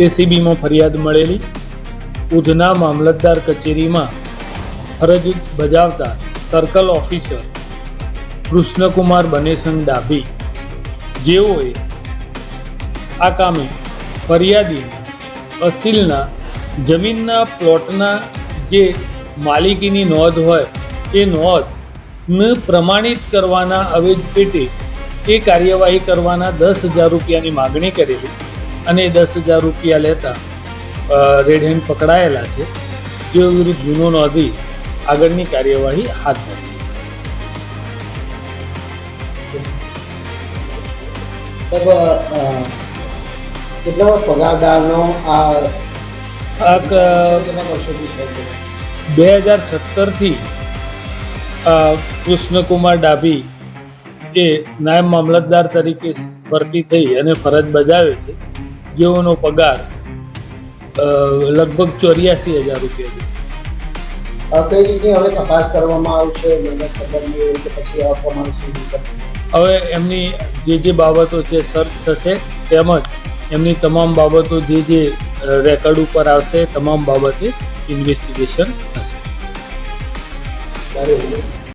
એસીબીમાં ફરિયાદ મળેલી. ઉધના મામલતદાર કચેરીમાં ફરજ બજાવતા સર્કલ ઓફિસર કૃષ્ણકુમાર બનેસંગ ડાભી, જેઓએ આ કામે ફરિયાદી અસીલના જમીનના પ્લોટના જે માલિકીની નોંધ હોય એ નોંધને પ્રમાણિત કરવાના અવેજ પેટે એ કાર્યવાહી કરવાના 10,000 રૂપિયાની માગણી કરેલી અને 10,000 રૂપિયા લેતા રેડ હેન્ડ પકડાયેલા છે, જેઓ વિરુદ્ધ ગુનો નોંધી આગળની કાર્યવાહી હાથ ધરી. કેટલો પગારદારનો આ 2017થી કૃષ્ણકુમાર ડાભી એ નાયબ મામલતદાર તરીકે ભરતી થઈ અને ફરજ બજાવે છે, જેઓનો પગાર લગભગ 84,000 રૂપિયા છે. કઈ રીતે હવે તપાસ કરવામાં આવશે? પછી આ પ્રમાણે હવે એમની જે બાબતો છે સર્ચ થશે, તેમજ એમની તમામ બાબતો જે રેકોર્ડ ઉપર આવશે તમામ બાબતે ઇન્વેસ્ટિગેશન થશે.